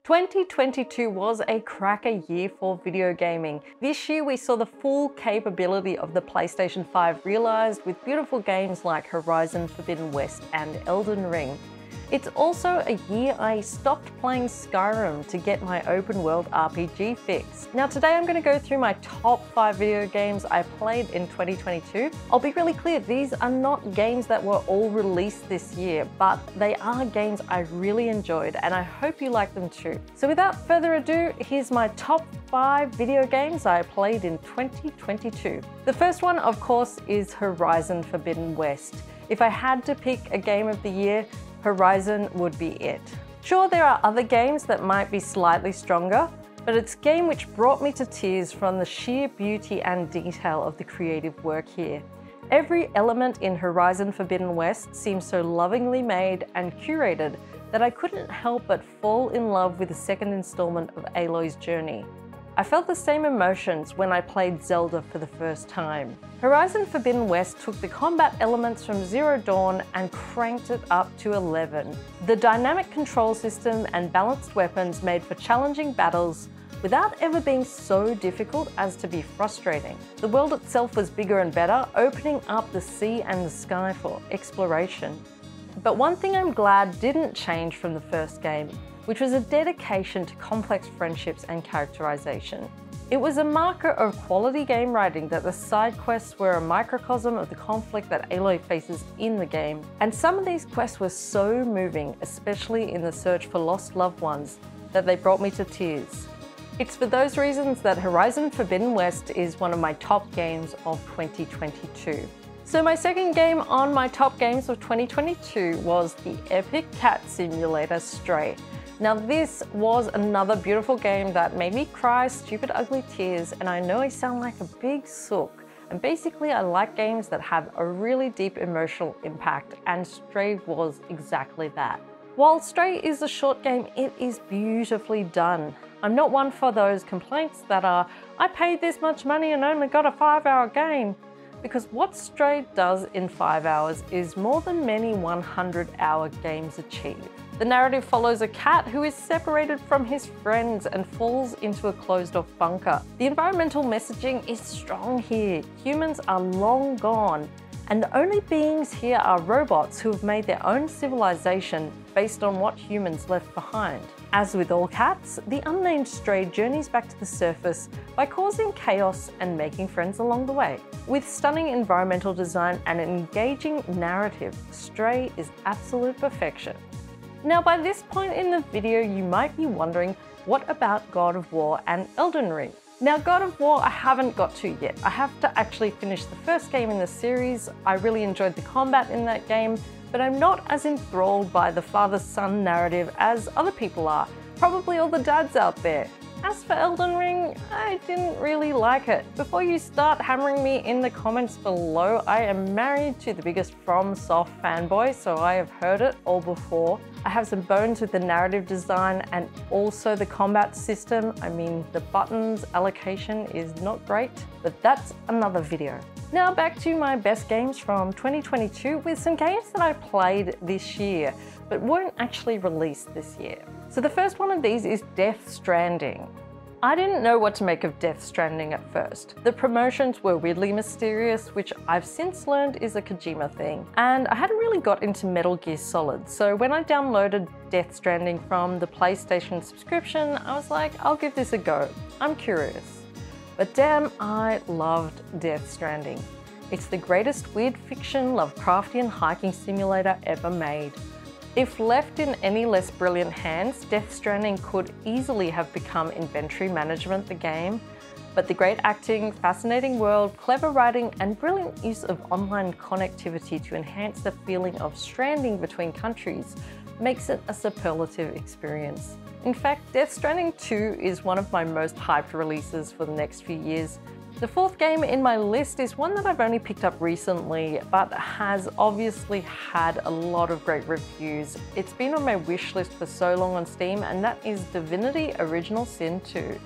2022 was a cracker year for video gaming. This year we saw the full capability of the PlayStation 5 realized with beautiful games like Horizon Forbidden West and Elden Ring. It's also a year I stopped playing Skyrim to get my open world RPG fix. Now today I'm going to go through my top 5 video games I played in 2022. I'll be really clear, these are not games that were all released this year, but they are games I really enjoyed and I hope you like them too. So without further ado, here's my top 5 video games I played in 2022. The first one, of course, is Horizon Forbidden West. If I had to pick a game of the year, Horizon would be it. Sure, there are other games that might be slightly stronger, but it's a game which brought me to tears from the sheer beauty and detail of the creative work here. Every element in Horizon Forbidden West seems so lovingly made and curated that I couldn't help but fall in love with the second installment of Aloy's journey. I felt the same emotions when I played Zelda for the first time. Horizon Forbidden West took the combat elements from Zero Dawn and cranked it up to 11. The dynamic control system and balanced weapons made for challenging battles without ever being so difficult as to be frustrating. The world itself was bigger and better, opening up the sea and the sky for exploration. But one thing I'm glad didn't change from the first game, which was a dedication to complex friendships and characterization. It was a marker of quality game writing that the side quests were a microcosm of the conflict that Aloy faces in the game. And some of these quests were so moving, especially in the search for lost loved ones, that they brought me to tears. It's for those reasons that Horizon Forbidden West is one of my top games of 2022. So my second game on my top games of 2022 was the epic cat simulator Stray. Now this was another beautiful game that made me cry stupid ugly tears, and I know I sound like a big sook, and basically I like games that have a really deep emotional impact, and Stray was exactly that. While Stray is a short game, it is beautifully done. I'm not one for those complaints that are, I paid this much money and only got a 5-hour game. Because what Stray does in 5 hours is more than many 100-hour games achieve. The narrative follows a cat who is separated from his friends and falls into a closed-off bunker. The environmental messaging is strong here. Humans are long gone, and the only beings here are robots who have made their own civilization based on what humans left behind. As with all cats, the unnamed Stray journeys back to the surface by causing chaos and making friends along the way. With stunning environmental design and an engaging narrative, Stray is absolute perfection. Now by this point in the video, you might be wondering, what about God of War and Elden Ring? Now God of War I haven't got to yet. I have to actually finish the first game in the series. I really enjoyed the combat in that game, but I'm not as enthralled by the father-son narrative as other people are. Probably all the dads out there. As for Elden Ring, I didn't really like it. Before you start hammering me in the comments below, I am married to the biggest FromSoft fanboy, so I have heard it all before. I have some bones with the narrative design and also the combat system. I mean, the buttons allocation is not great, but that's another video. Now back to my best games from 2022 with some games that I played this year, but weren't actually released this year. So the first one of these is Death Stranding. I didn't know what to make of Death Stranding at first. The promotions were weirdly mysterious, which I've since learned is a Kojima thing. And I hadn't really got into Metal Gear Solid, so when I downloaded Death Stranding from the PlayStation subscription, I was like, I'll give this a go. I'm curious. But damn, I loved Death Stranding. It's the greatest weird fiction Lovecraftian hiking simulator ever made. If left in any less brilliant hands, Death Stranding could easily have become inventory management the game, but the great acting, fascinating world, clever writing, and brilliant use of online connectivity to enhance the feeling of stranding between countries makes it a superlative experience. In fact, Death Stranding 2 is one of my most hyped releases for the next few years. The fourth game in my list is one that I've only picked up recently, but has obviously had a lot of great reviews. It's been on my wish list for so long on Steam, and that is Divinity Original Sin II.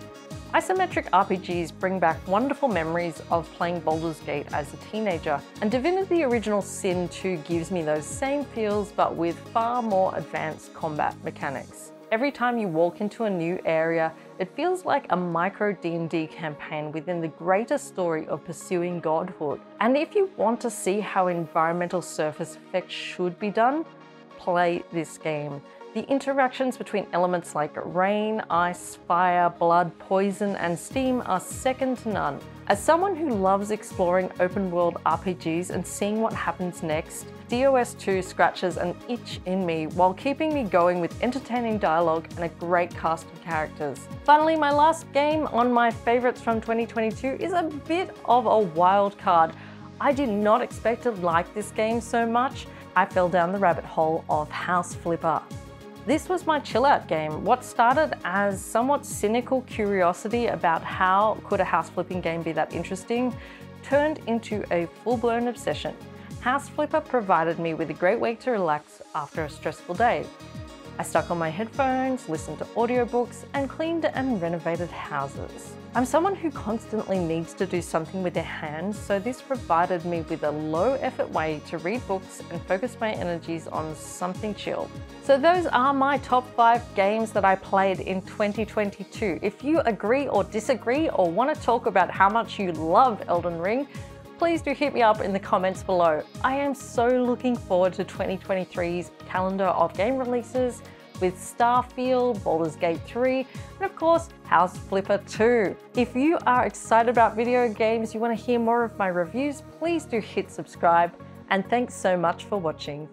Isometric RPGs bring back wonderful memories of playing Baldur's Gate as a teenager, and Divinity Original Sin II gives me those same feels but with far more advanced combat mechanics. Every time you walk into a new area, it feels like a micro D&D campaign within the greater story of pursuing godhood. And if you want to see how environmental surface effects should be done, play this game. The interactions between elements like rain, ice, fire, blood, poison, and steam are second to none. As someone who loves exploring open-world RPGs and seeing what happens next, DOS 2 scratches an itch in me while keeping me going with entertaining dialogue and a great cast of characters. Finally, my last game on my favorites from 2022 is a bit of a wild card. I did not expect to like this game so much. I fell down the rabbit hole of House Flipper. This was my chill out game. What started as somewhat cynical curiosity about how could a house flipping game be that interesting turned into a full-blown obsession. House Flipper provided me with a great way to relax after a stressful day. I stuck on my headphones, listened to audiobooks, and cleaned and renovated houses. I'm someone who constantly needs to do something with their hands, so this provided me with a low-effort way to read books and focus my energies on something chill. So those are my top 5 games that I played in 2022. If you agree or disagree or want to talk about how much you love Elden Ring, please do hit me up in the comments below. I am so looking forward to 2023's calendar of game releases with Starfield, Baldur's Gate 3, and of course, House Flipper 2. If you are excited about video games, you want to hear more of my reviews, please do hit subscribe, and thanks so much for watching.